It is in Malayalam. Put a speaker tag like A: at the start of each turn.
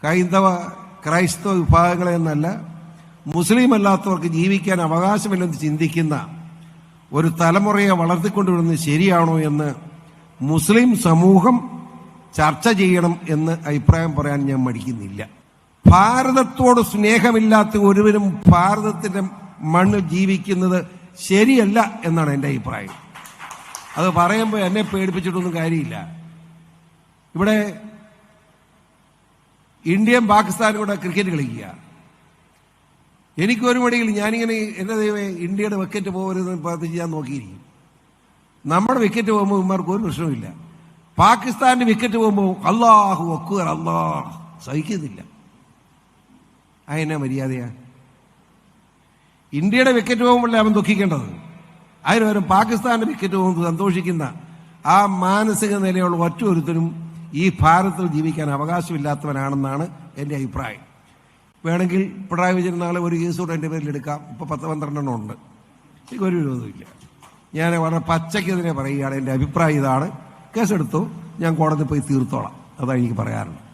A: ഹൈന്ദവ ക്രൈസ്തവ വിഭാഗങ്ങളെ എന്നല്ല, മുസ്ലിം അല്ലാത്തവർക്ക് ജീവിക്കാൻ അവകാശമില്ലെന്ന് ചിന്തിക്കുന്ന ഒരു തലമുറയെ വളർത്തിക്കൊണ്ടുവരുന്നത് ശരിയാണോ എന്ന് മുസ്ലിം സമൂഹം ചർച്ച ചെയ്യണം എന്ന് അഭിപ്രായം പറയാൻ ഞാൻ മടിക്കുന്നില്ല. ഭാരതത്തോട് സ്നേഹമില്ലാത്ത ഒരുവരും ഭാരതത്തിന്റെ മണ്ണിൽ ജീവിക്കുന്നത് ശരിയല്ല എന്നാണ് എൻ്റെ അഭിപ്രായം. അത് പറയുമ്പോൾ എന്നെ പേടിപ്പിച്ചിട്ടൊന്നും കാര്യമില്ല. ഇവിടെ ഇന്ത്യയും പാകിസ്ഥാനും കൂടെ ക്രിക്കറ്റ് കളിക്കുക. എനിക്കൊരു മടിയിൽ ഞാനിങ്ങനെ എൻ്റെ ദൈവമേ ഇന്ത്യയുടെ വിക്കറ്റ് പോകരുതെന്ന് പ്രാർത്ഥിച്ച് ഞാൻ നോക്കിയിരിക്കും. നമ്മുടെ വിക്കറ്റ് പോകുമ്പോൾ ഇവർക്ക് ഒരു പ്രശ്നമില്ല. പാകിസ്ഥാന്റെ വിക്കറ്റ് പോകുമ്പോൾ അല്ലാഹു അക്ബർ, അല്ലാഹ് സഹിക്കുന്നില്ല. അതിനെ മര്യാദയാ? ഇന്ത്യയുടെ വിക്കറ്റ് പോകുമ്പോഴല്ലേ അവൻ ദുഃഖിക്കേണ്ടത്. അതിന് പകരം പാകിസ്ഥാന്റെ വിക്കറ്റ് പോകുമ്പോൾ സന്തോഷിക്കുന്ന ആ മാനസിക നിലയുള്ള ഒറ്റ ഒരുത്തരും ഈ ഭാരതത്തിൽ ജീവിക്കാൻ അവകാശമില്ലാത്തവനാണെന്നാണ് എൻ്റെ അഭിപ്രായം. വേണമെങ്കിൽ പിണറായി വിജയൻ നാളെ ഒരു കേസ് കൂടെ എൻ്റെ പേരിൽ എടുക്കാം. ഇപ്പോൾ 10-12 ഉണ്ട്. എനിക്കൊരു വിരോധമില്ല. ഞാൻ വളരെ പച്ചയ്ക്കെതിരെ പറയുകയാണ്. എൻ്റെ അഭിപ്രായം ഇതാണ്. കേസെടുത്തു, ഞാൻ കോടതി പോയി തീർത്തോളാം. അതാണ് എനിക്ക് പറയാറുള്ളത്.